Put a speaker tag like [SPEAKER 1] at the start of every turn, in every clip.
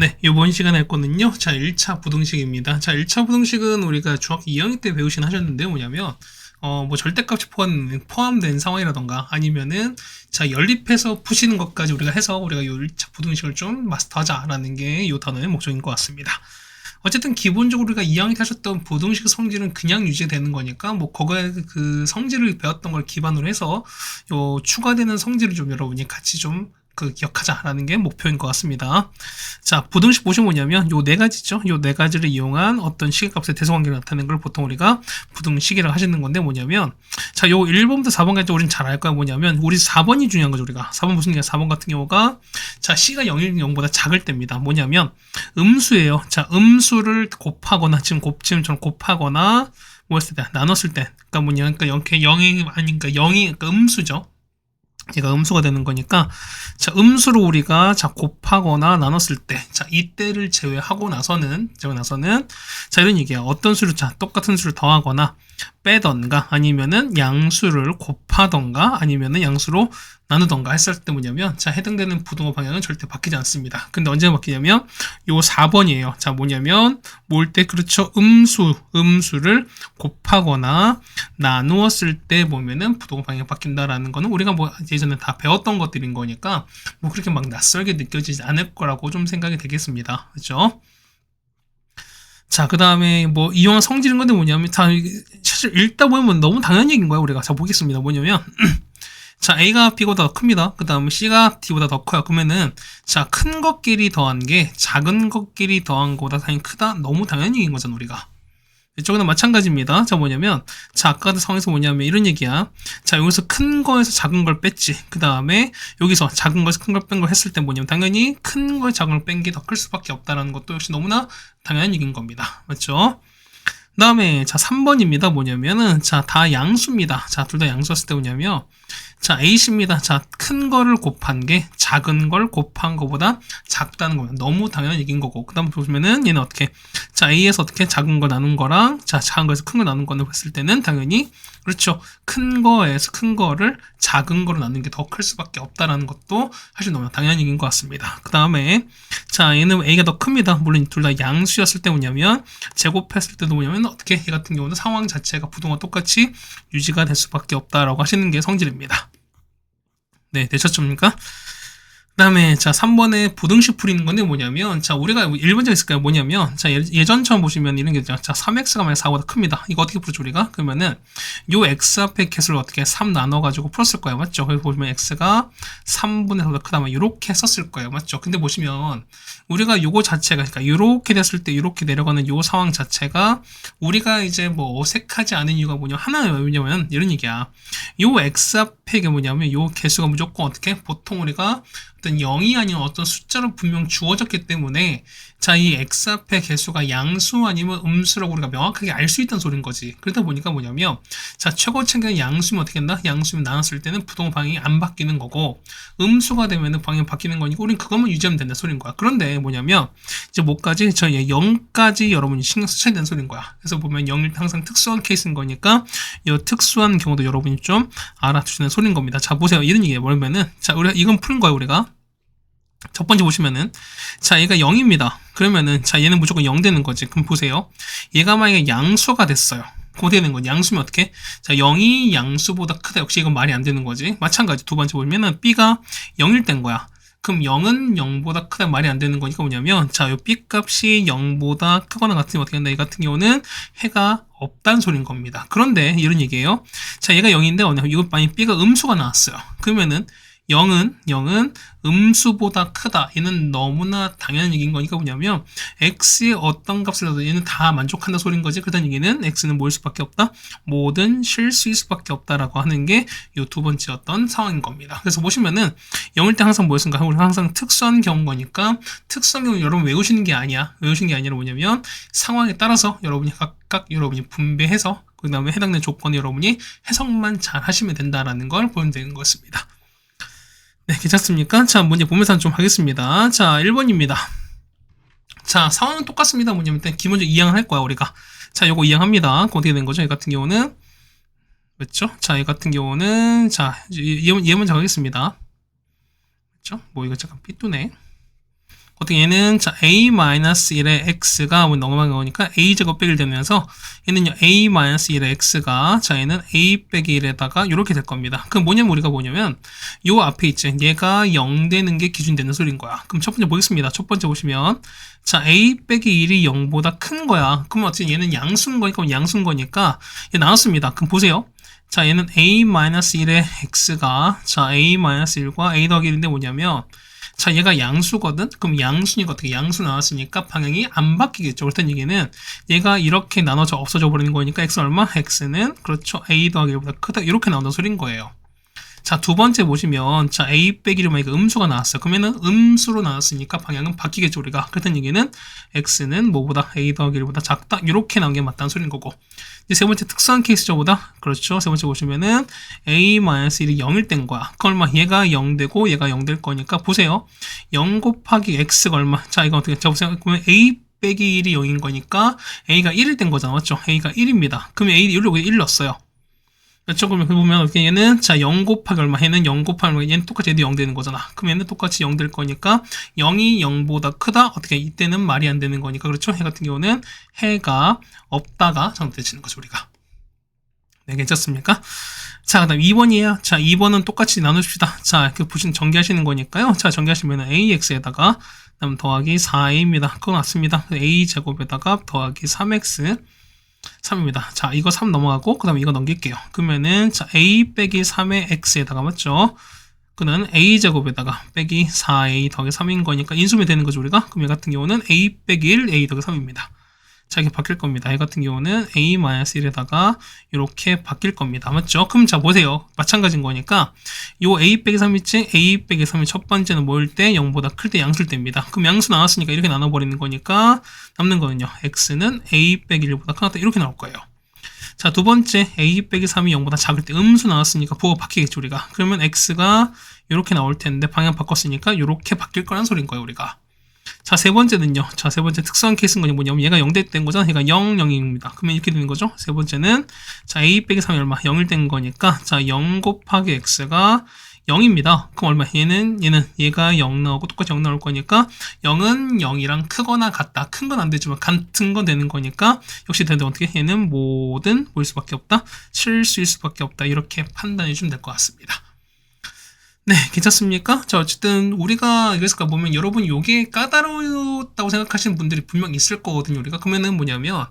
[SPEAKER 1] 네, 이번 시간에 할 거는요. 자, 1차 부등식입니다. 자, 1차 부등식은 우리가 중학교 2학년 때 배우신 하셨는데 뭐냐면 뭐 절대값이 포함된 상황이라던가 아니면은 자, 연립해서 푸시는 것까지 우리가 해서 우리가 요 1차 부등식을 좀 마스터하자라는 게 이 단어의 목적인 것 같습니다. 어쨌든 기본적으로 우리가 2학년 때 하셨던 부등식 성질은 그냥 유지되는 거니까 뭐 거기에 그 성질을 배웠던 걸 기반으로 해서 요 추가되는 성질을 좀 여러분이 같이 좀 기억하자라는 게 목표인 것 같습니다. 자, 부등식 보시면 뭐냐면 요 네 가지죠. 요 네 가지를 이용한 어떤 시계값의 대소관계를 나타내는 걸 보통 우리가 부등식이라고 하시는 건데 뭐냐면 자, 요 1번부터 4번까지 우리는 잘 알 거야. 뭐냐면 우리 4번이 중요한 거죠. 우리가 4번 무슨 얘기야? 4번 같은 경우가 자, C가 0일 0보다 작을 때입니다. 뭐냐면 음수예요. 자, 음수를 곱하거나 지금처럼 곱하거나 뭐 했을 때 나눴을 때 그러니까 뭐냐? 그러니까 0이 아니니까 0이 그러니까 음수죠. 얘가 음수가 되는 거니까 자, 음수로 우리가 자 곱하거나 나눴을 때 자, 이때를 제외하고 나서는 자, 이런 얘기야. 어떤 수를 자 똑같은 수를 더하거나 빼던가 아니면은 양수를 곱하던가 아니면은 양수로 나누던가 했을 때 뭐냐면 자, 해당되는 부등호 방향은 절대 바뀌지 않습니다. 근데 언제 바뀌냐면 요 4번이에요. 자, 뭐냐면 뭘 때 그렇죠? 음수를 곱하거나 나누었을 때 보면은 부등호 방향이 바뀐다라는 거는 우리가 뭐 예전에 다 배웠던 것들인 거니까 뭐 그렇게 막 낯설게 느껴지지 않을 거라고 좀 생각이 되겠습니다. 그렇죠? 자, 그 다음에 뭐 이용한 성질인 건데 뭐냐면 다 사실 읽다 보면 너무 당연한 얘기인 거야. 우리가 자 보겠습니다. 뭐냐면 자, A가 B보다 더 큽니다. 그 다음에 C가 D보다 더 커요. 그러면은 자, 큰 것끼리 더한 게 작은 것끼리 더한 거보다 당연히 크다. 너무 당연한 얘기인 거잖아, 우리가. 이쪽은 마찬가지입니다. 자, 뭐냐면 자, 아까 그 상황에서 뭐냐면 이런 얘기야. 자, 여기서 큰 거에서 작은 걸 뺐지. 그 다음에 여기서 작은 거에서 큰 걸 뺀 걸 했을 때 뭐냐면 당연히 큰 거에 작은 걸 뺀 게 더 클 수밖에 없다는 것도 역시 너무나 당연한 얘기인 겁니다. 맞죠? 그 다음에 자, 3번입니다. 뭐냐면은 자, 다 양수입니다. 자, 둘 다 양수였을 때 뭐냐면 자, A씨입니다. 자, 큰 거를 곱한 게 작은 걸 곱한 거보다 작다는 거면 너무 당연한 얘기인 거고. 그 다음 보시면은 얘는 어떻게 자, A에서 어떻게 작은 거 나눈 거랑 자, 작은 거에서 큰 거 나눈 거를 했을 때는 당연히 그렇죠. 큰 거에서 큰 거를 작은 거로 나누는 게 더 클 수밖에 없다라는 것도 사실 너무 당연한 얘기인 것 같습니다. 그 다음에 자, 얘는 A가 더 큽니다. 물론 둘 다 양수였을 때 뭐냐면 제곱했을 때도 뭐냐면 어떻게 얘 같은 경우는 상황 자체가 부등호와 똑같이 유지가 될 수밖에 없다라고 하시는 게 성질입니다. 네, 되셨습니까? 그 다음에 자, 3번에 부등식 풀이는 건데 뭐냐면 자, 우리가 1번째 있을까요? 뭐냐면 자, 예전처럼 보시면 이런 게 있죠. 자, 3x가 만약 4보다 큽니다. 이거 어떻게 풀었죠, 우리가? 그러면은 요 x 앞에 개수를 어떻게 3 나눠가지고 풀었을 거예요. 맞죠? 그래서 보시면 x가 3분의 4보다 크다 면 이렇게 썼을 거예요. 맞죠? 근데 보시면 우리가 요거 자체가 그러니까 이렇게 됐을 때 이렇게 내려가는 요 상황 자체가 우리가 이제 뭐 어색하지 않은 이유가 뭐냐면 하나는 왜냐면 이런 얘기야. 요 x 앞에 게 뭐냐면 요 개수가 무조건 어떻게 보통 우리가 어떤 0이 아닌 어떤 숫자로 분명 주어졌기 때문에 자, 이 x 앞의 개수가 양수 아니면 음수라고 우리가 명확하게 알 수 있다는 소린 거지. 그러다 보니까 뭐냐면 자, 최고차가 양수면 어떻게 된다? 양수면 나눴을 때는 부등호 방향이 안 바뀌는 거고 음수가 되면은 방향이 바뀌는 거니까 우린 그것만 유지하면 된다 소린 거야. 그런데 뭐냐면 이제 뭐까지? 저 0까지 여러분이 신경 쓰셔야 되는 소린 거야. 그래서 보면 0일 항상 특수한 케이스인 거니까 이 특수한 경우도 여러분이 좀 알아두시는 소린 겁니다. 자, 보세요. 이런 얘기예요. 뭐냐면은 자, 우리가 이건 푸는 거야, 우리가. 첫 번째 보시면은 자, 얘가 0입니다. 그러면은 자, 얘는 무조건 0 되는 거지. 그럼 보세요. 얘가 만약에 양수가 됐어요. 고 되는 건 양수면 어떻게? 자, 0이 양수보다 크다. 역시 이건 말이 안 되는 거지. 마찬가지 두 번째 보면은 b가 0일 땐 거야. 그럼 0은 0보다 크다 말이 안 되는 거니까 뭐냐면 자, 요 b 값이 0보다 크거나 같으면 어떻게 된다? 이 같은 경우는 해가 없다는 소린 겁니다. 그런데 이런 얘기예요. 자, 얘가 0인데 이거 만약 b가 음수가 나왔어요. 그러면은 0은 음수보다 크다. 얘는 너무나 당연한 얘기인 거니까 뭐냐면 x의 어떤 값을 넣어도 얘는 다 만족한다 소린 거지. 그렇다는 얘기는 x는 뭐일 수밖에 없다? 모든 실수일 수밖에 없다라고 하는 게 이 두 번째 어떤 상황인 겁니다. 그래서 보시면은 0일 때 항상 뭐였습니까? 우리 항상 특수한 경우인 거니까 특수한 경우 여러분 외우시는 게 아니야. 외우시는 게 아니라 뭐냐면 상황에 따라서 여러분이 각각 여러분이 분배해서 그 다음에 해당되는 조건에 여러분이 해석만 잘 하시면 된다라는 걸 보면 되는 것입니다. 네, 괜찮습니까? 자, 문제 보면서 좀 하겠습니다. 자, 1번입니다. 자, 상황은 똑같습니다. 뭐냐면 일단 기본적으로 이항을 할 거야, 우리가. 자, 요거 이항합니다. 어떻게 된 거죠? 이 같은 경우는 그렇죠? 자, 이 같은 경우는 자, 얘 먼저 가겠습니다. 그렇죠? 뭐 이거 잠깐 삐뚤네. 어떻게 얘는 자 a-1의 x가 넘어간 거니까 a제곱 빼기 1 되면서 얘는요 a-1의 x가 자 얘는 a 빼기 1에다가 이렇게 될 겁니다. 그럼 뭐냐면 우리가 뭐냐면 요 앞에 있지 얘가 0 되는 게 기준 되는 소리인 거야. 그럼 첫 번째 보겠습니다. 첫 번째 보시면 자 a 빼기 1이 0보다 큰 거야. 그러면 어떻게 얘는 양수인 거니까 양수인 거니까 얘 나눴습니다. 그럼 보세요. 자 얘는 a-1의 x가 자 a-1과 a 더하기 1인데 뭐냐면 자 얘가 양수거든? 그럼 양수니까 어떻게 양수 나왔으니까 방향이 안 바뀌겠죠. 그렇다는 얘기는 얘가 이렇게 나눠져 없어져 버리는 거니까 x 얼마? x는 그렇죠 a 더하기 1보다 크다 이렇게 나온다는 소린 거예요. 자 두 번째 보시면 자 a 빼기 1만 이거 음수가 나왔어요. 그러면은 음수로 나왔으니까 방향은 바뀌겠죠 우리가. 그렇다는 얘기는 x는 뭐보다 a 더하기 1보다 작다 이렇게 나온 게 맞다는 소린 거고. 이제 세 번째 특수한 케이스죠 보다. 그렇죠. 세 번째 보시면은 a-1이 0일 땐 거야. 그 얼마? 얘가 0 되고 얘가 0 될 거니까 보세요. 0 곱하기 x가 얼마? 자 이거 어떻게 자 보세요. 그러면 a 빼기 1이 0인 거니까 a가 1일 된 거잖아. 맞죠? a가 1입니다. 그러면 a 1로 1 넣었어요. 그렇죠? 그러면 보면 어떻게 얘는 자 0 곱하기 얼마? 얘는 0 곱하기 얼마? 얘는 똑같이 얘도 0 되는 거잖아. 그럼 얘는 똑같이 0 될 거니까 0이 0보다 크다? 어떻게 이때는 말이 안 되는 거니까 그렇죠? 해 같은 경우는 해가 없다가 정답되시는 거죠 우리가. 네 괜찮습니까? 자 그다음 2번이에요. 자 2번은 똑같이 나누십시다. 자 그 보시면 전개하시는 거니까요. 자 전개하시면 ax에다가 그다음 더하기 4a입니다. 그거 맞습니다. a제곱에다가 더하기 3x 3입니다. 자, 이거 3 넘어가고, 그 다음에 이거 넘길게요. 그러면은, 자, a 빼기 3의 x에다가 맞죠? 그는 a제곱에다가 빼기 4a 더하기 3인 거니까 인수면 되는 거죠, 우리가? 그럼 얘 같은 경우는 a 빼기 1, a 더하기 3입니다. 자, 이렇게 바뀔 겁니다. 얘 같은 경우는 a-1에다가 이렇게 바뀔 겁니다. 맞죠? 그럼 자, 보세요. 마찬가지인 거니까 요 a 빼기 3 있지? a 빼기 3이 첫 번째는 뭐일 때? 0보다 클 때 양수일 때입니다. 그럼 양수 나왔으니까 이렇게 나눠버리는 거니까 남는 거는요. x는 a 빼기 1보다 크다 이렇게 나올 거예요. 자, 두 번째 a 빼기 3이 0보다 작을 때 음수 나왔으니까 부호가 바뀌겠죠, 우리가. 그러면 x가 이렇게 나올 텐데 방향 바꿨으니까 이렇게 바뀔 거란 소리인 거예요, 우리가. 자, 세 번째는요. 자, 세 번째 특수한 케이스는 뭐냐면 얘가 0 된 거잖아. 얘가 0, 0입니다. 그러면 이렇게 되는 거죠. 세 번째는 자, a 빼기 3이 얼마? 0일 된 거니까 자, 0 곱하기 x가 0입니다. 그럼 얼마? 얘가 0 나오고 똑같이 0 나올 거니까 0은 0이랑 크거나 같다. 큰 건 안 되지만 같은 건 되는 거니까 역시 되는데 어떻게? 얘는 뭐든 뭐일 수밖에 없다. 실수일 수밖에 없다. 이렇게 판단해 주면 될 것 같습니다. 네, 괜찮습니까? 자, 어쨌든 우리가 여기서 보면 여러분 요게 까다로웠다고 생각하시는 분들이 분명 있을 거거든요. 우리가 그러면은 뭐냐면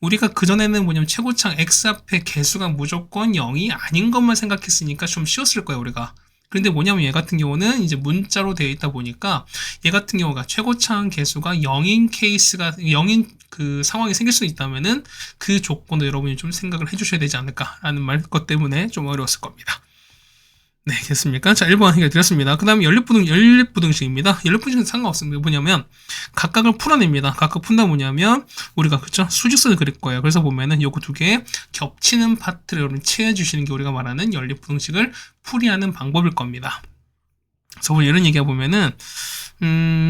[SPEAKER 1] 우리가 그전에는 뭐냐면 최고창 x 앞에 개수가 무조건 0이 아닌 것만 생각했으니까 좀 쉬웠을 거예요, 우리가. 그런데 뭐냐면 얘 같은 경우는 이제 문자로 되어 있다 보니까 얘 같은 경우가 최고창 개수가 0인 케이스가 0인 그 상황이 생길 수 있다면은 그 조건도 여러분이 좀 생각을 해주셔야 되지 않을까라는 말 것 때문에 좀 어려웠을 겁니다. 네, 됐습니까? 자, 1번 해결드렸습니다. 그 다음에 연립부등식입니다. 연립부등식은 상관없습니다. 뭐냐면, 각각을 풀어냅니다. 각각 푼다 뭐냐면, 우리가, 그쵸? 수직선을 그릴 거예요. 그래서 보면은, 요거 두 개 겹치는 파트를 여러분 채워주시는 게 우리가 말하는 연립부등식을 풀이하는 방법일 겁니다. 그래서 이런 얘기해 보면은,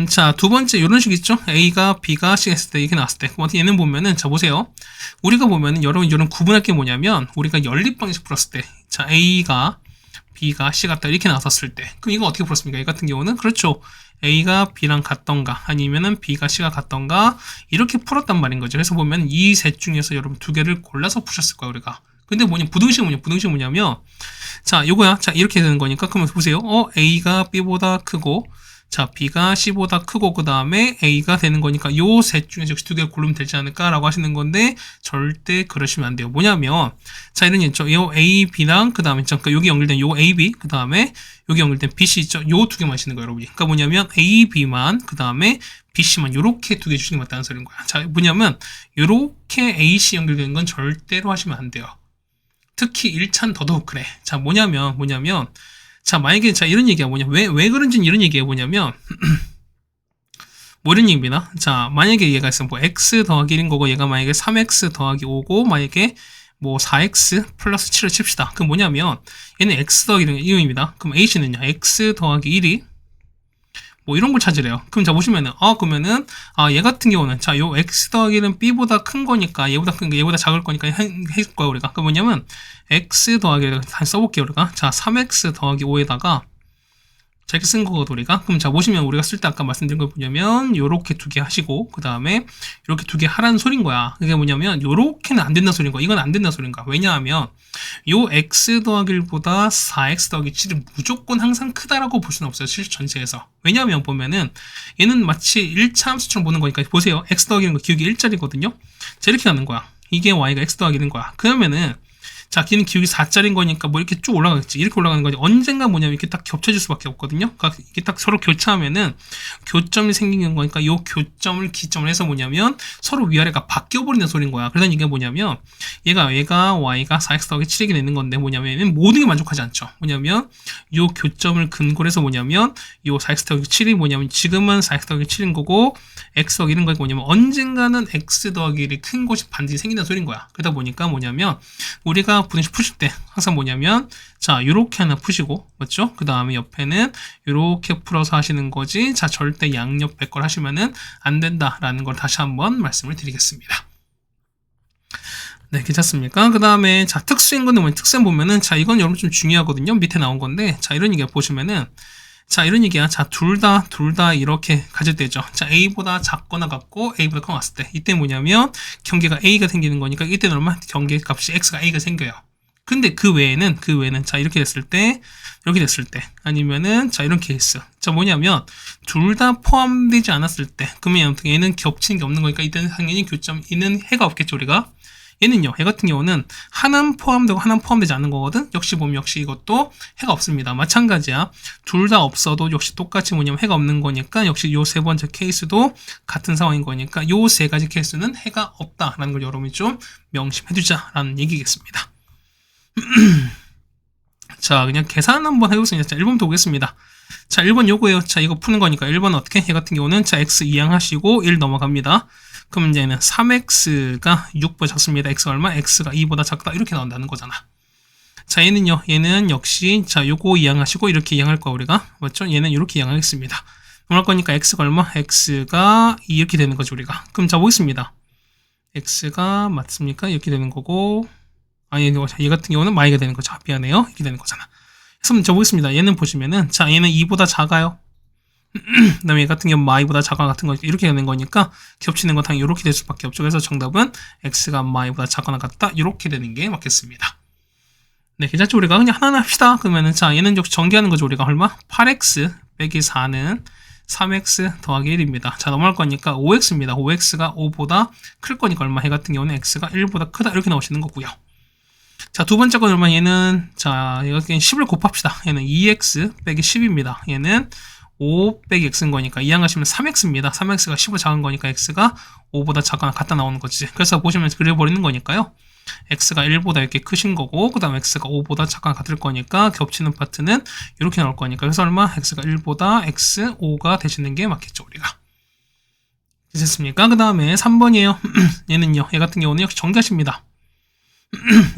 [SPEAKER 1] 자, 두 번째, 요런 식 있죠? A가 B가 C 했을 때, 이렇게 나왔을 때. 얘는 보면은, 자, 보세요. 우리가 보면은, 여러분, 이런 구분할 게 뭐냐면, 우리가 연립방식 풀었을 때, 자, A가 B가 C 같다 이렇게 나왔었을 때 그럼 이거 어떻게 풀었습니까? 이 같은 경우는 그렇죠. A가 B랑 같던가 아니면은 B가 C가 같던가 이렇게 풀었단 말인 거죠. 그래서 보면 이 셋 중에서 여러분 두 개를 골라서 푸셨을 거예요 우리가. 근데 부등식은 뭐냐면 자 요거야. 자 이렇게 되는 거니까 그러면 보세요. A가 B보다 크고 자, B가 C보다 크고 그 다음에 A가 되는 거니까 요 셋 중에서 역시 두 개를 고르면 되지 않을까라고 하시는 건데 절대 그러시면 안 돼요. 뭐냐면 자, 이런 게 있죠. 요 A, B랑 그 다음에 잠깐 여기 연결된 요 A, B 그 다음에 여기 연결된 B, C 있죠. 요 두 개만 하시는 거예요, 여러분이. 그러니까 뭐냐면 A, B만 그 다음에 B, C만 요렇게 두 개 주시는 게 맞다는 소리인 거야. 자, 뭐냐면 요렇게 A, C 연결되는 건 절대로 하시면 안 돼요. 특히 1차는 더더욱 그래. 자, 뭐냐면 자, 만약에, 자, 이런 얘기가 뭐냐. 왜 그런지는 이런 얘기가 뭐냐면, 뭐 이런 얘기입니다. 자, 만약에 얘가 있으면 뭐, x 더하기 1인 거고, 얘가 만약에 3x 더하기 5고, 만약에 뭐, 4x 플러스 7을 칩시다. 그럼 뭐냐면, 얘는 x 더하기 1입니다. 그럼 h는요, x 더하기 1이, 뭐 이런 걸 찾으래요. 그럼 자 보시면은 그러면은 얘 같은 경우는 자 요 x 더하기는 b보다 큰 거니까 얘보다 큰 거 얘보다 작을 거니까 해줄 거야 우리가. 그 뭐냐면 x 더하기를 다시 써볼게요 우리가. 자 3x 더하기 5에다가 자, 이렇게 쓴 거거든, 우리가. 그럼 자, 보시면 우리가 쓸 때 아까 말씀드린 거 뭐냐면, 요렇게 두 개 하시고, 그 다음에, 요렇게 두 개 하라는 소린 거야. 그게 뭐냐면, 요렇게는 안 된다는 소린 거야. 이건 안 된다는 소린 거야. 왜냐하면, 요 x 더하기 1보다 4x 더하기 7이 무조건 항상 크다라고 볼 수는 없어요. 실수 전체에서. 왜냐하면 보면은, 얘는 마치 1차 함수처럼 보는 거니까, 보세요. x 더하기 1거 기억이 1짜리거든요? 자, 이렇게 하는 거야. 이게 y가 x 더하기 1인 거야. 그러면은, 자, 걔는 기울기 4짜리인 거니까 뭐 이렇게 쭉 올라가겠지. 이렇게 올라가는 거지. 언젠가 뭐냐면 이렇게 딱 겹쳐질 수밖에 없거든요. 그러니까 이게 딱 서로 교차하면은 교점이 생기는 거니까 이 교점을 기점을 해서 뭐냐면 서로 위아래가 바뀌어버리는 소리인 거야. 그래서 이게 뭐냐면 얘가 y가 4x 더하기 7이게 되는 건데 뭐냐면 모든 게 만족하지 않죠. 뭐냐면 이 교점을 근거로 해서 뭐냐면 이 4x 더하기 7이 뭐냐면 지금은 4x 더하기 7인 거고 x 더하기 1인 거고 뭐냐면 언젠가는 x 더하기 1이 큰 곳이 반드시 생긴다는 소리인 거야. 그러다 보니까 뭐냐면 우리가 분식 푸실 때 항상 뭐냐면 자 요렇게 하나 푸시고 맞죠? 그 다음에 옆에는 요렇게 풀어서 하시는 거지. 자 절대 양옆에 걸 하시면은 안 된다라는 걸 다시 한번 말씀을 드리겠습니다. 네, 괜찮습니까? 그 다음에 자 특수인 건데 뭐 특수인 보면은 자 이건 여러분 좀 중요하거든요. 밑에 나온 건데 자 이런 얘기 보시면은 자 이런 얘기야. 자 둘 다 이렇게 가질 때죠. 자 a보다 작거나 같고 a보다 커 갔을 때 이때 뭐냐면 경계가 a가 생기는 거니까 이때는 얼마? 경계 값이 x가 a가 생겨요. 근데 그 외에는 자 이렇게 됐을 때 이렇게 됐을 때 아니면은 자 이런 케이스 자 뭐냐면 둘 다 포함되지 않았을 때 그러면 얘는 겹치는 게 없는 거니까 이때는 당연히 교점 있는 해가 없겠죠. 우리가 얘는요, 얘 같은 경우는 하나는 포함되고 하나는 포함되지 않는 거거든? 역시 보면 역시 이것도 해가 없습니다. 마찬가지야. 둘 다 없어도 역시 똑같이 뭐냐면 해가 없는 거니까 역시 요 세 번째 케이스도 같은 상황인 거니까 요 세 가지 케이스는 해가 없다라는 걸 여러분이 좀 명심해 두자라는 얘기겠습니다. 자, 그냥 계산 한번 해보겠습니다. 자, 1번부터 보겠습니다. 자, 1번 요거예요. 자, 이거 푸는 거니까 1번은 어떻게? 얘 같은 경우는 자, x 이항하시고 1 넘어갑니다. 그럼 이제는 3x가 6보다 작습니다. x가 얼마? x가 2보다 작다. 이렇게 나온다는 거잖아. 자, 얘는요. 얘는 역시 자, 요거 이항하시고 이렇게 이항할 거야, 우리가. 맞죠? 얘는 이렇게 이항하겠습니다. 넘어갈 거니까 x가 얼마? x가 2 이렇게 되는 거죠, 우리가. 그럼 자, 보겠습니다. x가 맞습니까? 이렇게 되는 거고 아니, 얘 같은 경우는 마이가 되는 거죠. 미안해요. 이렇게 되는 거잖아. 그래서 저 보겠습니다. 얘는 보시면은 자, 얘는 2보다 작아요. 그 다음에 얘 같은 경우 마이보다 작아 같은 거 이렇게 되는 거니까 겹치는 건 당연히 이렇게 될 수밖에 없죠. 그래서 정답은 x가 마이보다 작거나 같다 이렇게 되는 게 맞겠습니다. 네, 괜찮죠? 우리가 그냥 하나하나 합시다. 그러면은 자 얘는 역시 전개하는 거죠. 우리가 얼마? 8x 빼기 4는 3x 더하기 1입니다. 자 넘어갈 거니까 5x입니다. 5x가 5보다 클 거니까 얼마? 얘 같은 경우는 x가 1보다 크다 이렇게 나오시는 거고요. 자, 두 번째 건 얼마? 얘는 자 여기 10을 곱합시다. 얘는 2x 빼기 10입니다. 얘는 5 빼기 x인 거니까 이항하시면 3x입니다. 3x가 10보다 작은 거니까 x가 5보다 작거나 같다 나오는 거지. 그래서 보시면 그려버리는 거니까요. x가 1보다 이렇게 크신 거고 그 다음 x가 5보다 작거나 같을 거니까 겹치는 파트는 이렇게 나올 거니까 그래서 얼마? x가 1보다 x 5가 되시는 게 맞겠죠. 우리가. 됐습니까? 그 다음에 3번이에요. 얘는요. 얘 같은 경우는 역시 정리하십니다.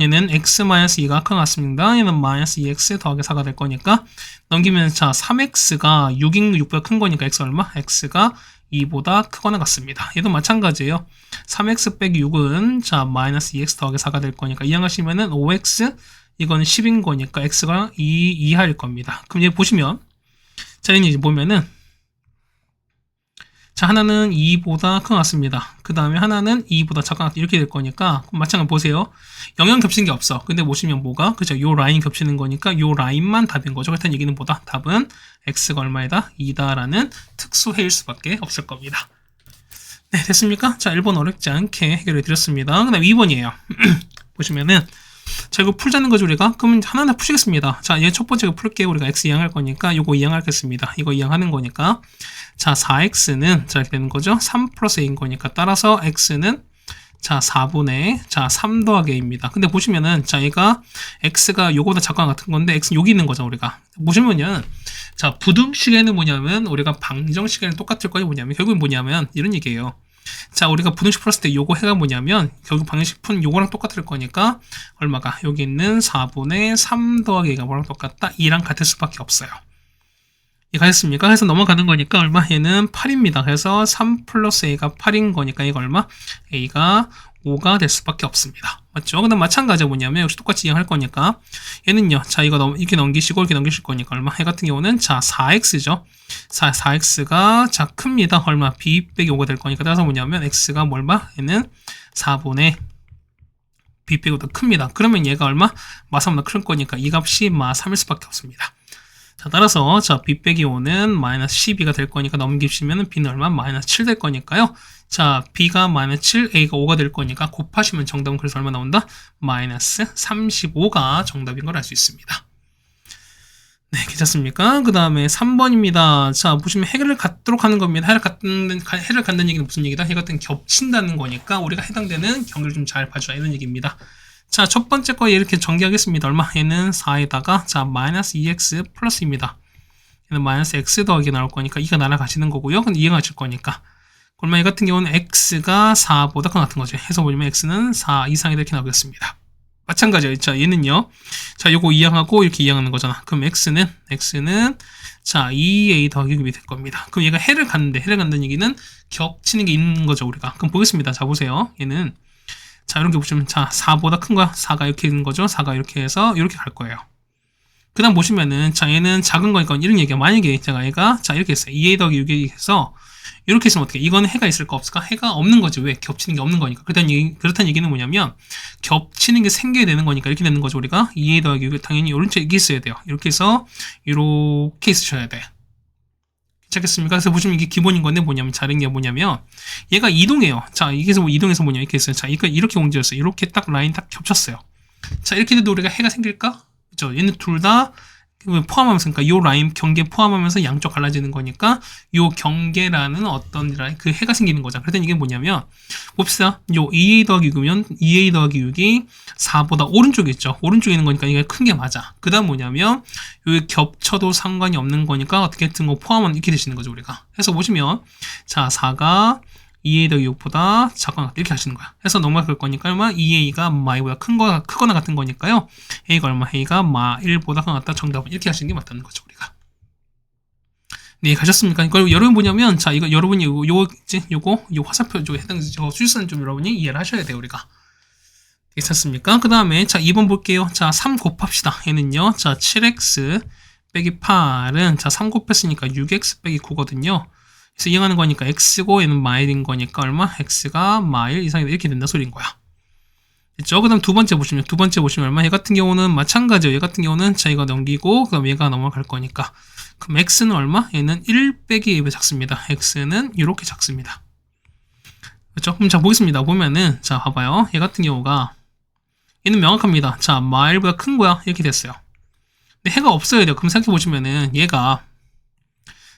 [SPEAKER 1] 얘는 x-2가 큰 것 같습니다. 얘는 -2x 더하기 4가 될 거니까 넘기면 자 3x가 6보다 큰 거니까 x 얼마? x가 2보다 크거나 같습니다. 얘도 마찬가지예요. 3x 빼기 6은 자 -2x 더하기 4가 될 거니까 이항하시면은 5x 이거는 10인 거니까 x가 2 이하일 겁니다. 그럼 얘 보시면 자 얘는 이제 보면은 자 하나는 2보다 큰 것 같습니다. 그 다음에 하나는 2보다 작은 것 같다. 이렇게 될 거니까 마찬가지 보세요. 영영 겹치는 게 없어. 근데 보시면 뭐가? 그죠? 요 라인 겹치는 거니까 요 라인만 답인 거죠. 그렇다는 얘기는 뭐다? 답은 x가 얼마이다? 2다라는 특수해일 수밖에 없을 겁니다. 네, 됐습니까? 자, 1번 어렵지 않게 해결해 드렸습니다. 그 다음 2번이에요. 보시면은 자, 이거 풀자는 거죠, 우리가? 그러면 하나하나 푸시겠습니다. 자, 얘 첫 번째 거 풀게요. 우리가 x 이항할 거니까 요거 이항하겠습니다. 이거 이항하는 거니까. 자, 4x는 자, 이렇게 되는 거죠. 3 플러스 a인 거니까 따라서 x는 자, 4분의 자, 3 더하기 a입니다. 근데 보시면은 자, 얘가 x가 요거보다 작거나 같은 건데 x는 여기 있는 거죠, 우리가. 보시면은 자, 부등식에는 뭐냐면 우리가 방정식에는 똑같을 거예요. 뭐냐면 결국은 뭐냐면 이런 얘기예요. 자, 우리가 부등식 풀었을 때 요거 해가 뭐냐면 결국 방정식 푼 요거랑 똑같을 거니까 얼마가? 여기 있는 4분의 3 더하기 a가 뭐랑 똑같다? 2랑 같을 수밖에 없어요. 이해가 됐습니까? 그래서 넘어가는 거니까 얼마? 얘는 8입니다. 그래서 3 플러스 a가 8인 거니까 이거 얼마? a가 5가 될 수밖에 없습니다. 맞죠? 그다음 마찬가지로 뭐냐면 역시 똑같이 이해할 거니까 얘는요. 자, 이거 이렇게 넘기시고 이렇게 넘기실 거니까 얼마? 해 같은 경우는 자, 4x죠. 4x가 자, 큽니다. 얼마? b 빼기 5가 될 거니까 따라서 뭐냐면 x가 뭘 봐? 얘는 4분의 b 빼기 5가 큽니다. 그러면 얘가 얼마? 마 3보다 클 거니까 이 값이 마 3일 수밖에 없습니다. 자, 따라서 자, b 빼기 5는 마이너스 12가 될 거니까 넘기시면 b는 얼마? 마이너스 7 될 거니까요. 자, b가 마이너스 7, a가 5가 될 거니까 곱하시면 정답은 그래서 얼마 나온다? 마이너스 35가 정답인 걸 알 수 있습니다. 네, 괜찮습니까? 그 다음에 3번입니다. 자, 보시면 해를 갖도록 하는 겁니다. 해를 갖는 얘기는 무슨 얘기다? 해 같은 겹친다는 거니까 우리가 해당되는 경계를 좀 잘 봐주라 이런 얘기입니다. 자, 첫 번째 거 이렇게 전개하겠습니다. 얼마? 얘는 4에다가 자, 마이너스 2x 플러스입니다. 얘는 마이너스 x 더하기 나올 거니까 2가 날아가시는 거고요. 근데 2가 가실 거니까. 그러면 이 같은 경우는 x가 4보다 큰 같은 거죠. 해서 보면 x는 4 이상이 이렇게 나오겠습니다. 마찬가지예요. 자, 얘는요. 자, 요거 이항하고 이렇게 이항하는 거잖아. 그럼 x는 자, 2a 더하기 6이 될 겁니다. 그럼 얘가 해를 갖는다는 얘기는 겹치는 게 있는 거죠, 우리가. 그럼 보겠습니다. 자, 보세요. 얘는 자, 이렇게 보시면 자, 4보다 큰 거야. 4가 이렇게 있는 거죠. 4가 이렇게 해서 이렇게 갈 거예요. 그 다음 보시면은 자, 얘는 작은 거니까 이런 얘기야. 만약에 제가 얘가 자, 이렇게 했어요. 2a 더하기 6이 해서 이렇게 있으면 어떻게? 이거는 해가 있을까 없을까? 해가 없는 거죠. 왜? 겹치는 게 없는 거니까. 그렇다는 얘기는 뭐냐면 겹치는 게 생겨야 되는 거니까 이렇게 되는 거죠. 우리가 2a 더하기 6이 당연히 이렇게 있어야 돼요. 이렇게 해서 이렇게 있으셔야 돼. 괜찮겠습니까? 그래서 보시면 이게 기본인 건데 뭐냐면 다른 게 뭐냐면 얘가 이동해요. 자, 이게서 뭐 이동해서 뭐냐 이렇게 했어요. 자, 이렇게 옮겨졌어요. 이렇게 딱 라인 딱 겹쳤어요. 자, 이렇게 돼도 우리가 해가 생길까? 그렇죠? 얘는 둘 다 포함하면서 그러니까 요 라인 경계 포함하면서 양쪽 갈라지는 거니까 요 경계라는 어떤 라인 그 해가 생기는 거죠. 그랬더니 이게 뭐냐면 봅시다. 요 2a 더하기 6이면 2a 더하기 6이 4보다 오른쪽에 있죠. 오른쪽에 있는 거니까 이게 큰 게 맞아. 그 다음 뭐냐면 요 겹쳐도 상관이 없는 거니까 어떻게 든 거 포함은 이렇게 되시는 거죠. 우리가 해서 보시면 자 4가 2a 더하기 6보다 작거나 이렇게 하시는 거야. 해서 넘어갈 거니까 얼마? 2a가 마이보다 크거나 같은 거니까요. a가 얼마? a가 마 1보다 같다. 정답은 이렇게 하시는 게 맞다는 거죠, 우리가. 네, 가셨습니까? 이걸 여러분 뭐냐면 자, 이거 여러분이 요 화살표 쪽 해당 수지선 좀 여러분이 이해를 하셔야 돼요, 우리가. 괜찮습니까? 그 다음에 자, 2번 볼게요. 자, 3 곱합시다. 얘는요. 자, 7x 빼기 8은 자, 3 곱했으니까 6x 빼기 9거든요. 그래서 이항하는 거니까 x고 얘는 마일인 거니까 얼마? x가 마일 이상이 이렇게 된다 소리인 거야. 됐죠? 그 다음 두 번째 보시면 얼마? 얘 같은 경우는 마찬가지예요. 얘 같은 경우는 자, 이거 넘기고 그 다음 얘가 넘어갈 거니까 그럼 x는 얼마? 얘는 1 빼기 2배 작습니다. x는 이렇게 작습니다. 그렇죠? 그럼 자, 보겠습니다. 보면은 자, 봐봐요. 얘 같은 경우가 얘는 명확합니다. 자, 마일보다 큰 거야. 이렇게 됐어요. 근데 해가 없어야 돼요. 그럼 생각해 보시면은 얘가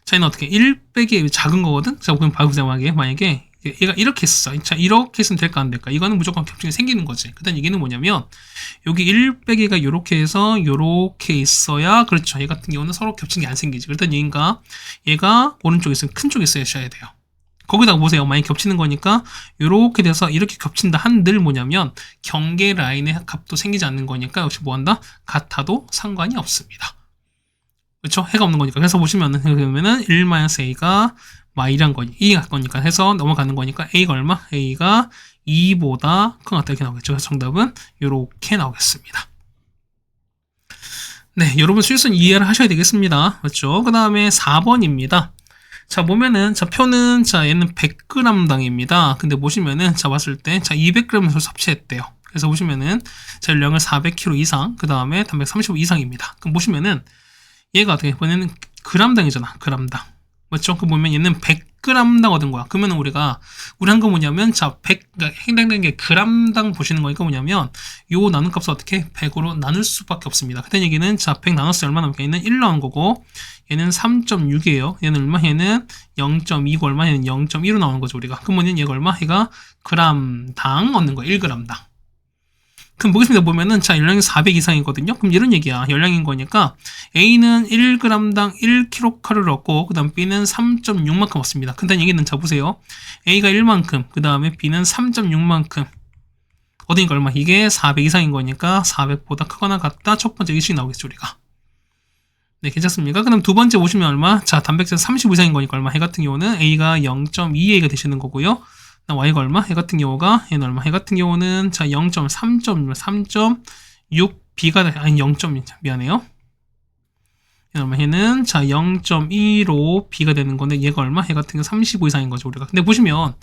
[SPEAKER 1] 자, 얘는 어떻게 1 빼기 작은 거거든? 자, 그럼 봐보세요. 만약에 얘가 이렇게 했어. 자, 이렇게 했으면 될까 안 될까? 이거는 무조건 겹치게 생기는 거지. 그다음 얘기는 뭐냐면 여기 1 빼기가 이렇게 해서 이렇게 있어야 그렇죠. 얘 같은 경우는 서로 겹치는 게 안 생기지. 그랬더니 얘가 오른쪽에 있으면 큰 쪽에 있어야 돼요. 거기다가 보세요. 많이 겹치는 거니까 이렇게 돼서 이렇게 겹친다 한들 뭐냐면 경계 라인의 값도 생기지 않는 거니까 역시 뭐한다? 같아도 상관이 없습니다. 그렇죠? 해가 없는 거니까. 그래서 보시면은 1-a가 마이란 거니 2가 거니까 해서 넘어가는 거니까 a가 얼마? a가 2보다 큰 것 같다 이렇게 나오겠죠. 그래서 정답은 이렇게 나오겠습니다. 네, 여러분 수일선 이해를 하셔야 되겠습니다. 그렇죠? 그 다음에 4번입니다. 자, 보면은 자, 표는 자, 얘는 100g당입니다. 근데 보시면은 자, 봤을 때 자, 200g을 섭취했대요. 그래서 보시면은 자, 연령을 400kg 이상, 그 다음에 단백 35 이상입니다. 그럼 보시면은 얘가 어떻게 보면은 g당이잖아. g당. 맞죠? 그 보면 얘는 100g당 얻은 거야. 그러면 우리 한 거 뭐냐면 자, 100 그러니까 해당되는 게 g당 보시는 거니까 뭐냐면 요 나눈 값을 어떻게 100으로 나눌 수밖에 없습니다. 그때 얘기는 자, 100 나눴을 때 얼마 남을까? 얘는 1 나온 거고 얘는 3.6이에요. 얘는 얼마? 얘는 0.2고 얼마? 얘는 0.1로 나오는 거죠, 우리가. 그러면 얘가 얼마? 얘가 g당 얻는 거야. 1g당. 그럼 보겠습니다. 보면은 자, 연령이 400 이상이거든요. 그럼 이런 얘기야. 연령인 거니까 A는 1g당 1kcal를 얻고 그 다음 B는 3.6만큼 얻습니다. 근데 얘기는 자, 보세요. A가 1만큼 그 다음에 B는 3.6만큼 얻으니까 얼마? 이게 400 이상인 거니까 400보다 크거나 같다. 첫 번째 일식 나오겠죠, 우리가. 네, 괜찮습니까? 그 다음 두 번째 보시면 얼마? 자, 단백질 35 이상인 거니까 얼마? 해 같은 경우는 A가 0.2A가 되시는 거고요. y가 얼마? 얘 같은 경우가 얘는 얼마? 얘 같은 경우는 자 0.3.6 b가 아니 0. 미안해요. 얘는 자 0.15 b가 되는 건데 얘가 얼마? 얘 같은 경우 35 이상인 거죠 우리가. 근데 보시면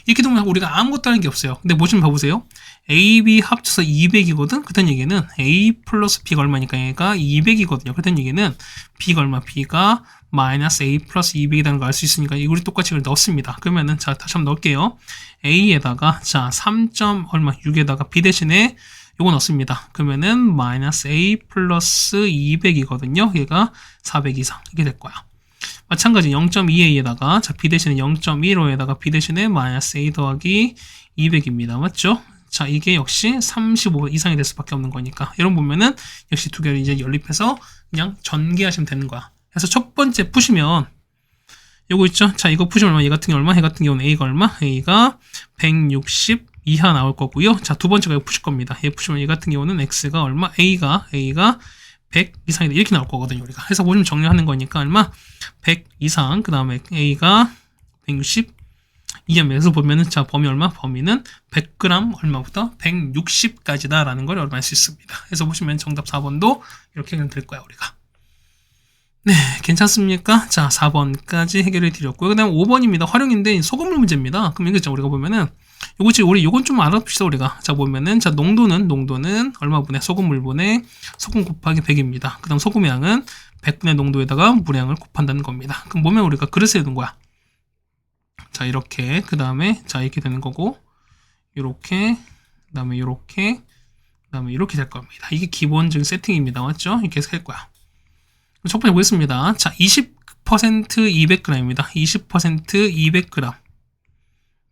[SPEAKER 1] 이렇게 되면 우리가 아무것도 하는 게 없어요. 근데 보시면 봐보세요. A, B 합쳐서 200이거든. 그렇다는 얘기는 A 플러스 B가 얼마니까 얘가 200이거든요. 그렇다는 얘기는 B가 얼마? B가 마이너스 A 플러스 200이라는 걸 알 수 있으니까 우리 똑같이 이걸 넣습니다. 그러면은 자 다시 한번 넣을게요. A에다가 자 3. 얼마 6에다가 B 대신에 요거 넣습니다. 그러면은 마이너스 A 플러스 200이거든요. 얘가 400 이상 이렇게 될 거야. 마찬가지 0.2a에다가 자 B 대신에 0.15에다가 B 대신에 마이너스 A 더하기 200입니다. 맞죠? 자 이게 역시 35 이상이 될 수밖에 없는 거니까 여러분 보면은 역시 두 개를 이제 연립해서 그냥 전개하시면 되는 거야. 그래서 첫 번째 푸시면 요거 있죠? 자 이거 푸시면 얼마? 얘 같은 경우 얼마? 얘 같은 경우는 A가 얼마? A가 160 이하 나올 거고요. 자 두 번째가 이거 푸실 겁니다. 얘 푸시면 얘 같은 경우는 X가 얼마? A가 100 이상이다 이렇게 나올 거거든요. 우리가 해서 보시면 정리하는 거니까 얼마? 100 이상 그 다음에 A가 160 이하입니다. 그래서 보면은 자 범위 얼마? 범위는 100g 얼마부터 160까지다 라는 걸 얼마 알 수 있습니다. 그래서 보시면 정답 4번도 이렇게 될 거야 우리가. 네, 괜찮습니까? 자, 4번까지 해결해 드렸고요. 그 다음 5번입니다. 활용인데 소금물 문제입니다. 그럼 이거죠. 우리가 보면은 우리 요건 좀 알아봅시다 우리가. 자 보면은 자 농도는 얼마분의 소금물분의 소금 곱하기 100입니다. 그 다음 소금 양은 100분의 농도에다가 물량을 곱한다는 겁니다. 그럼 보면 우리가 그릇에 넣은 거야. 자 이렇게 그 다음에 자 이렇게 되는 거고 요렇게 그 다음에 요렇게 그 다음에 이렇게 될 겁니다. 이게 기본적인 세팅입니다. 맞죠? 이렇게 해서 할 거야. 첫 번째 보겠습니다. 자 20% 200g입니다. 20% 200g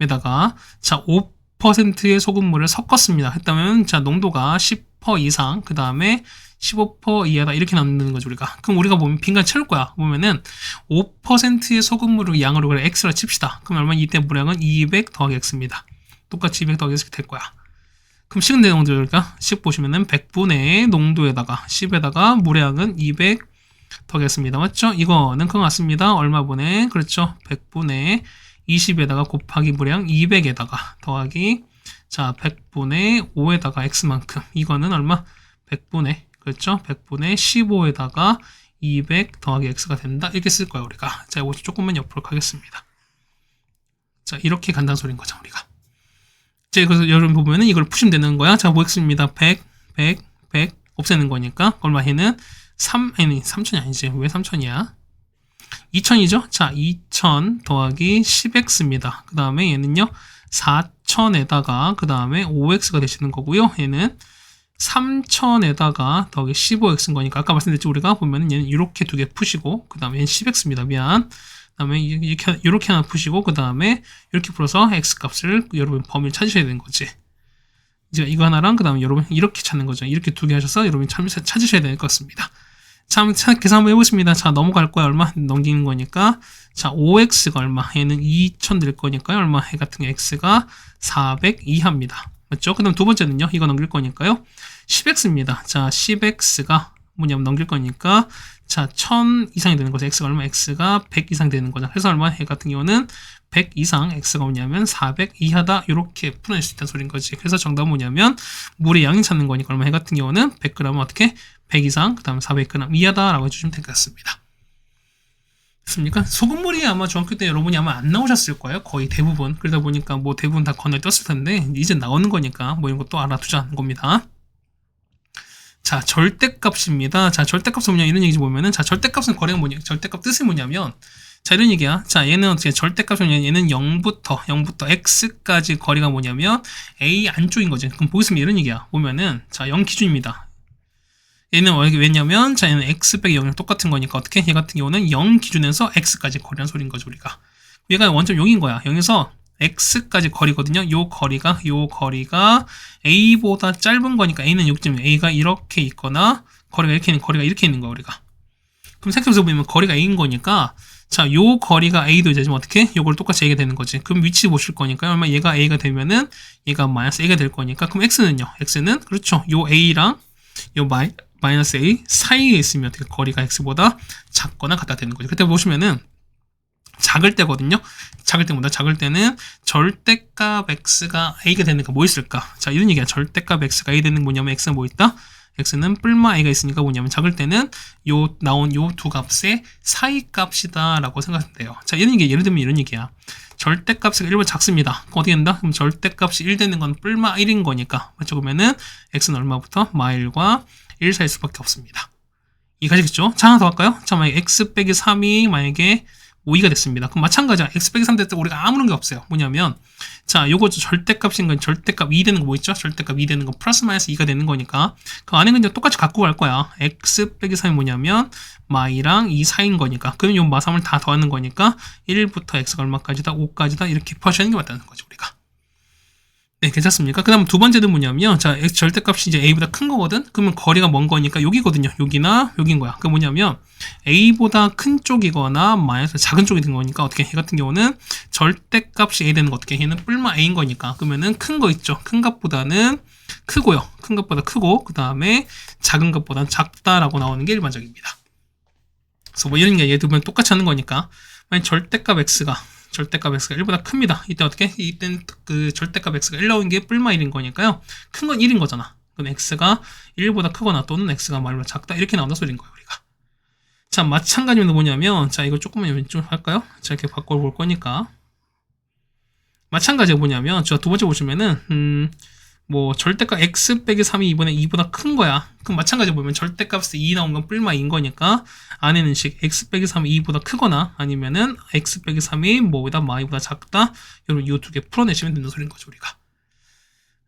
[SPEAKER 1] 에다가 자 5%의 소금물을 섞었습니다. 했다면 자 농도가 10% 이상 그 다음에 15% 이하다 이렇게 나오는 거죠 우리가. 그럼 우리가 보면 빈칸 채울 거야. 보면은 5%의 소금물을 양으로 그래 x를 칩시다. 그럼 얼마? 이때 물량은 200 더하기 x입니다. 똑같이 200 더하기 x 될 거야. 그럼 식은 농도니까 10 보시면은 100분의 농도에다가 10에다가 물량은 200 더하기 x입니다. 맞죠? 이거는 그거 같습니다. 얼마분의 그렇죠? 100분의 20에다가 곱하기 물량 200에다가 더하기 자 100분의 5에다가 x만큼 이거는 얼마? 100분의 그렇죠? 100분의 15에다가 200 더하기 x가 된다 이렇게 쓸 거야 우리가. 자 이거 조금만 옆으로 가겠습니다. 자 이렇게 간다는 소리인 거죠 우리가. 자 그래서 여러분 보면은 이걸 푸시면 되는 거야. 자 보겠습니다. 100 없애는 거니까 얼마 해는 3천이 아니지. 왜 3천이야? 2000이죠? 자, 2000 더하기 10x입니다. 그 다음에 얘는요, 4000에다가, 그 다음에 5x가 되시는 거고요. 얘는 3000에다가 더하기 15x인 거니까, 아까 말씀드렸죠? 우리가 보면은 얘는 이렇게 두 개 푸시고, 그 다음에 얘는 10x입니다. 미안. 그 다음에 이렇게 하나 푸시고, 그 다음에 이렇게 풀어서 x 값을 여러분 범위를 찾으셔야 되는 거지. 이제 이거 하나랑, 그 다음에 여러분 이렇게 찾는 거죠. 이렇게 두 개 하셔서 여러분이 찾으셔야 될 것 같습니다. 자, 계산 한번 해보겠습니다. 자, 넘어갈 거야. 얼마? 넘기는 거니까. 자, 5x가 얼마? 얘는 2000 될 거니까요. 얼마? 얘 같은 게 x가 400 이하입니다. 맞죠? 그 다음 두 번째는요. 이거 넘길 거니까요. 10x입니다. 자, 10x가 뭐냐면 넘길 거니까. 자, 1000 이상이 되는 거죠. x가 얼마? x가 100 이상 되는 거죠. 그래서 얼마? 얘 같은 경우는 100 이상 x가 뭐냐면 400 이하다. 이렇게 풀어낼 수 있다는 소리인 거지. 그래서 정답은 뭐냐면 물의 양이 찾는 거니까 얼마? 얘 같은 경우는 100g은 어떻게? 100 이상, 그 다음에 400g 이하다라고 해주시면 될 것 같습니다. 됐습니까? 소금물이 아마 중학교 때 여러분이 아마 안 나오셨을 거예요. 거의 대부분. 그러다 보니까 뭐 대부분 다 건너뛰었을 텐데, 이제 나오는 거니까 뭐 이런 것도 알아두자는 겁니다. 자, 절대값입니다. 자, 절대값은 뭐냐, 이런 얘기 보면은, 자, 절대값은 거래가 뭐냐, 절대값 뜻이 뭐냐면, 자, 이런 얘기야. 자, 얘는 어떻게 절대값이 뭐냐, 얘는 0부터 x까지 거리가 뭐냐면, a 안쪽인 거지. 그럼 보겠습니다. 이런 얘기야. 보면은, 자, 0 기준입니다. 얘는 왜냐면 자 얘는 x 빼기 0이랑 똑같은 거니까 어떻게? 얘 같은 경우는 0 기준에서 x까지 거리라는 소리인 거죠 우리가. 얘가 원점 0인 거야. 0에서 x까지 거리거든요. 요 거리가 a보다 짧은 거니까 a는 6점. a가 이렇게 있거나 거리가 이렇게 있는 거야 우리가. 그럼 생각해서 보면 거리가 a인 거니까 자 요 거리가 a도 이제 좀 어떻게? 요걸 똑같이 a가 되는 거지. 그럼 위치 보실 거니까 얼마 얘가 a가 되면은 얘가 마이너스 a가 될 거니까 그럼 x는요? x는 그렇죠. 요 a랑 요 마이너스 a 사이에 있으면 어떻게 거리가 x보다 작거나 같다 되는 거죠. 그때 보시면은 작을 때거든요. 작을 때보다 작을 때는 절대값 x가 a가 되는 거 뭐 있을까? 자, 이런 얘기야. 절대값 x가 a 되는 게 뭐냐면 x는 뭐 있다? x는 뿔마 a가 있으니까 뭐냐면 작을 때는 나온 요 두 값의 사이 값이다라고 생각하면 돼요. 자, 이런 얘기 예를 들면 이런 얘기야. 절대값이 1보다 작습니다. 어떻게 된다? 그럼 절대값이 1 되는 건 뿔마 1인 거니까. 맞죠? 그러면은 x는 얼마부터? 마1과 1 사이일 수밖에 없습니다. 이해가시겠죠? 자, 하나 더 할까요? 자, 만약에 x 빼기 3이 만약에 5가 됐습니다. 그럼 마찬가지야. x 빼기 3 됐을 때 우리가 아무런 게 없어요. 뭐냐면, 자, 요거 절대값인 건 절대값 2 되는 거 뭐 있죠? 절대값 2 되는 거 플러스 마이너스 2가 되는 거니까 그 안에는 이제 똑같이 갖고 갈 거야. x 빼기 3이 뭐냐면 마이랑 2 사이인 거니까. 그럼 요 마3을 다 더하는 거니까 1부터 x가 얼마까지다? 5까지다. 이렇게 표시하는 게 맞다는 거죠, 우리가. 네, 괜찮습니까? 그 다음 두 번째는 뭐냐면, 자, 절대값이 이제 a보다 큰 거거든? 그러면 거리가 먼 거니까 여기거든요. 여기나 여긴 거야. 그 뭐냐면, a보다 큰 쪽이거나 마이너스 작은 쪽이 된 거니까 어떻게, 얘 같은 경우는 절대값이 a 되는 거 어떻게, 얘는 뿔마 a인 거니까. 그러면은 큰 거 있죠. 큰 값보다는 크고요. 큰 것보다 크고, 그 다음에 작은 것보다는 작다라고 나오는 게 일반적입니다. 그래서 뭐 이런 게 얘 두면 똑같이 하는 거니까, 만약 절대값 x가 1보다 큽니다. 이때 어떻게? 이때는 그 절대값 x가 1 나오는 게 뿔마 1인 거니까요. 큰 건 1인 거잖아. 그럼 x가 1보다 크거나 또는 x가 말로 작다. 이렇게 나온다 소리인 거예요, 우리가. 자, 마찬가지로 뭐냐면, 자, 이거 조금만 왼쪽 할까요? 자, 이렇게 바꿔볼 거니까. 마찬가지가 뭐냐면, 저 두 번째 보시면은, 뭐 절대값 x 빼기 3이 이번에 2보다 큰 거야. 그럼 마찬가지로 보면 절대값에서 2 나온 건 뿔마 2인 거니까 안에는 식 x 빼기 3이 2보다 크거나 아니면은 x 빼기 3이 뭐보다 마이보다 작다. 이런 이 두 개 풀어내시면 되는 소리인 거죠, 우리가.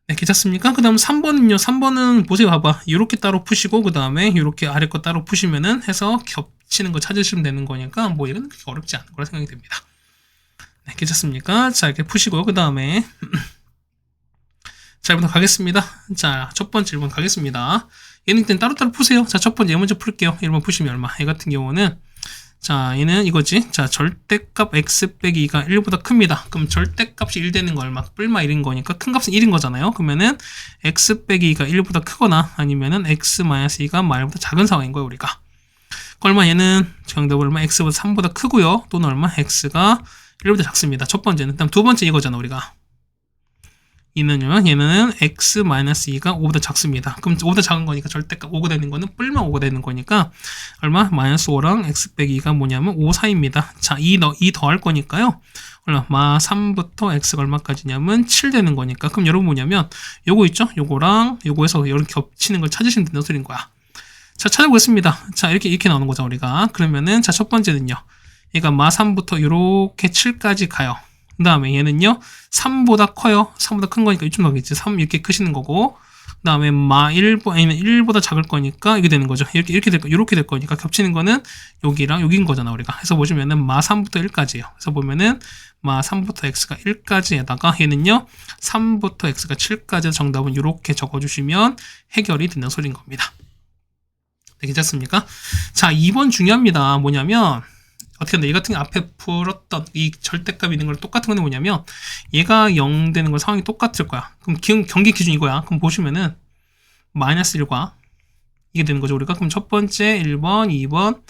[SPEAKER 1] 네, 괜찮습니까? 그 다음 3번은요. 3번은 보세요. 봐봐. 이렇게 따로 푸시고 그 다음에 이렇게 아래 거 따로 푸시면은 해서 겹치는 거 찾으시면 되는 거니까 뭐 이건 그렇게 어렵지 않은 거라 생각이 됩니다. 네, 괜찮습니까? 자, 이렇게 푸시고요. 그 다음에 자, 1번 가겠습니다. 자, 첫 번째 1번 가겠습니다. 얘는 일단 따로따로 푸세요. 자, 첫 번째 얘 먼저 풀게요. 1번 푸시면 얼마? 얘 같은 경우는 자, 얘는 이거지. 자, 절대값 x 빼기 2가 1보다 큽니다. 그럼 절대값이 1 되는 거 얼마? 뿔마 1인 거니까 큰 값은 1인 거잖아요. 그러면은 x 빼기 2가 1보다 크거나 아니면은 x 마이너스 2가 말보다 작은 상황인 거예요, 우리가. 얼마? 얘는 정답은 얼마? x보다 3보다 크고요. 또는 얼마? x가 1보다 작습니다. 첫 번째는. 그다음 두 번째 이거잖아, 우리가. 얘는 x-2가 5보다 작습니다. 그럼 5보다 작은 거니까 절대값 5가 되는 거는 뿔마 5가 되는 거니까 얼마? 마이너스 5랑 x 빼기 2가 뭐냐면 5 사이입니다. 자, 2 더할 거니까요. 얼마? 마 3부터 x가 얼마까지냐면 7 되는 거니까. 그럼 여러분 뭐냐면 요거 있죠? 요거랑 요거에서 이렇게 겹치는 걸 찾으시면 된다는 소리인 거야. 자, 찾아보겠습니다. 자, 이렇게 나오는 거죠, 우리가. 그러면은 자, 첫 번째는요. 얘가 마 3부터 이렇게 7까지 가요. 그 다음에 얘는요 3보다 커요. 3보다 큰 거니까 이쯤 나오겠지. 3 이렇게 크시는 거고 그 다음에 마 1보다 작을 거니까 이게 되는 거죠. 이렇게 될 거니까 겹치는 거는 여기랑 여기인 거잖아, 우리가. 그래서 보시면은 마 3부터 1까지예요. 그래서 보면은 마 3부터 x가 1까지에다가 얘는요 3부터 x가 7까지 정답은 이렇게 적어주시면 해결이 된다는 소리인 겁니다. 네, 괜찮습니까? 자, 2번 중요합니다. 뭐냐면 어떻게 한다? 얘 같은 게 앞에 풀었던 이 절대값 있는 거랑 똑같은 건데 뭐냐면 얘가 0 되는 거 상황이 똑같을 거야. 그럼 경계 기준 이거야. 그럼 보시면은 마이너스 1과 이게 되는 거죠, 우리가. 그럼 첫 번째 1번, 2번,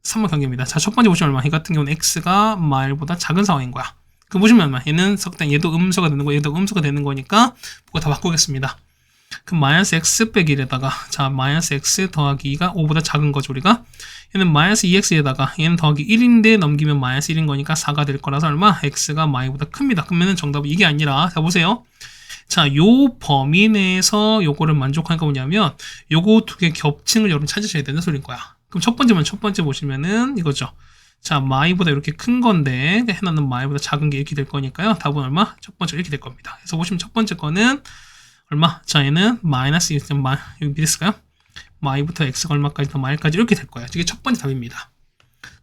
[SPEAKER 1] 3번 경계입니다. 자, 첫 번째 보시면 얼마? 얘 같은 경우는 x가 마일보다 작은 상황인 거야. 그럼 보시면 얼마? 얘는 석당 얘도 음수가 되는 거, 얘도 음수가 되는 거니까 그거 다 바꾸겠습니다. 그럼 마이너스 x 빼기 1에다가 자, 마이너스 x 더하기 2가 5보다 작은 거죠, 우리가. 얘는 마이너스 2x에다가 얘는 더하기 1인데 넘기면 마이너스 1인 거니까 4가 될 거라서 얼마? x가 마이보다 큽니다. 그러면은 정답은 이게 아니라 자, 보세요. 자, 요 범위 내에서 요거를 만족하는 거 뭐냐면 요거 두 개 겹치는 걸 여러분 찾으셔야 되는 소리인 거야. 그럼 첫 번째 보시면은 이거죠. 자, 마이보다 이렇게 큰 건데 해놨는 마이보다 작은 게 이렇게 될 거니까요. 답은 얼마? 첫 번째 이렇게 될 겁니다. 그래서 보시면 첫 번째 거는 얼마? 자, 얘는 마이너스 여기 밑에 쓸까요? 마이부터 x가 얼마까지 더 마이까지 이렇게 될 거예요. 이게 첫 번째 답입니다.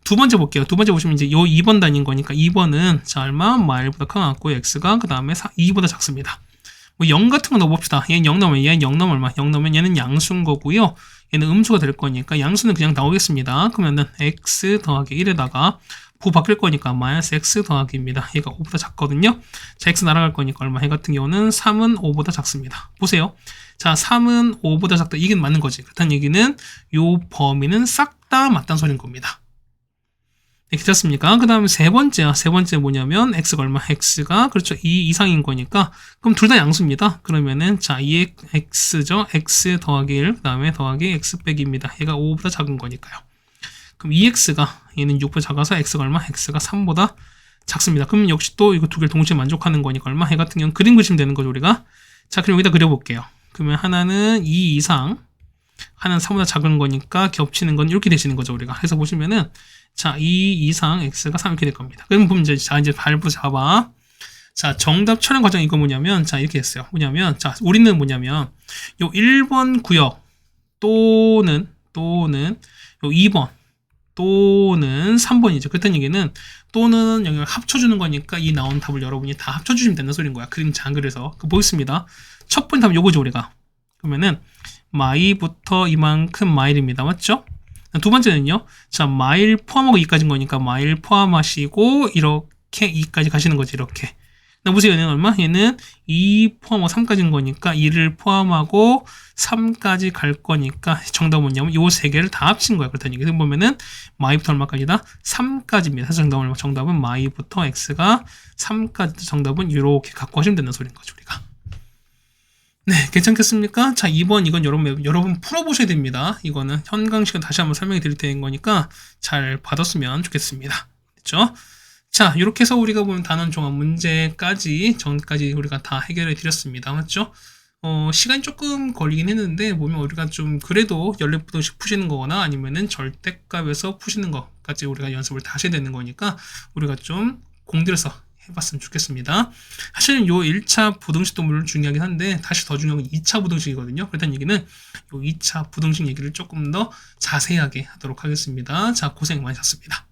[SPEAKER 1] 두 번째 볼게요. 두 번째 보시면 이제 요 2번 단위인 거니까 2번은 자, 얼마? 마일보다 큰 거 같고 x가 그 다음에 2보다 작습니다. 뭐 0 같은 거 넣어봅시다. 얘는 0 넣으면 얘는 0 넣으면 얼마? 0 넣으면 얘는 양수인 거고요. 얘는 음수가 될 거니까 양수는 그냥 나오겠습니다. 그러면은 x 더하기 1에다가 부 바뀔 거니까 마이너스 x 더하기입니다. 얘가 5보다 작거든요. 자, x 날아갈 거니까 얼마? 얘 같은 경우는 3은 5보다 작습니다. 보세요. 자, 3은 5보다 작다. 이게 맞는 거지. 그렇다는 얘기는 요 범위는 싹 다 맞다는 소리인 겁니다. 네, 괜찮습니까? 그 다음에 세 번째 뭐냐면 x가 얼마? x가 그렇죠 2 이상인 거니까 그럼 둘 다 양수입니다. 그러면은 자 2x죠. x 더하기 1 그 다음에 더하기 x 빼기입니다. 얘가 5보다 작은 거니까요. 그럼 2x가 얘는 6보다 작아서 x가 얼마? x가 3보다 작습니다. 그럼 역시 또 이거 두 개를 동시에 만족하는 거니까 얼마? 얘 같은 경우는 그림 그리시면 되는 거죠 우리가. 자 그럼 여기다 그려볼게요. 그러면 하나는 2 이상 하나는 3보다 작은 거니까 겹치는 건 이렇게 되시는 거죠 우리가. 해서 보시면은 자 2 이상 x가 3 이렇게 될 겁니다. 그럼 보면 이제 발부 잡아. 자 정답 촬영 과정 이거 뭐냐면 자 이렇게 했어요. 뭐냐면 자 우리는 뭐냐면 요 1번 구역 또는 요 2번 또는 3번이죠. 그렇다는 얘기는 또는 영역을 합쳐주는 거니까 이 나온 답을 여러분이 다 합쳐주시면 된다는 소리인 거야. 그림 잘 그려서. 보겠습니다. 첫 번째 답은 요거죠, 우리가. 그러면은, 마일부터 이만큼 마일입니다. 맞죠? 두 번째는요. 자, 마일 포함하고 2까지인 거니까 마일 포함하시고 이렇게 2까지 가시는 거지, 이렇게. 보세요. 얘는 얼마? 얘는 2 포함하고 3까지인 거니까 2를 포함하고 3까지 갈 거니까 정답은 뭐냐면 요 세 개를 다 합친 거야. 그렇다는 얘기. 보면은 마이부터 얼마까지다? 3까지입니다. 정답은 마이부터 x가 3까지. 정답은 이렇게 갖고 하시면 된다는 소리인 거죠, 우리가. 네, 괜찮겠습니까? 자, 2번 이건 여러분 풀어보셔야 됩니다. 이거는 현강식은 다시 한번 설명해 드릴 테는 거니까 잘 받았으면 좋겠습니다. 됐죠? 자, 이렇게 해서 우리가 보면 단원 종합 문제까지 전까지 우리가 다 해결해 드렸습니다. 맞죠? 시간이 조금 걸리긴 했는데 보면 우리가 좀 그래도 연립부등식 푸시는 거거나 아니면은 절대값에서 푸시는 것까지 우리가 연습을 다시 되는 거니까 우리가 좀 공들여서 해봤으면 좋겠습니다. 사실은 요 1차 부등식도 물론 중요하긴 한데 다시 더 중요한 건 2차 부등식이거든요. 그렇다는 얘기는 요 2차 부등식 얘기를 조금 더 자세하게 하도록 하겠습니다. 자, 고생 많으셨습니다.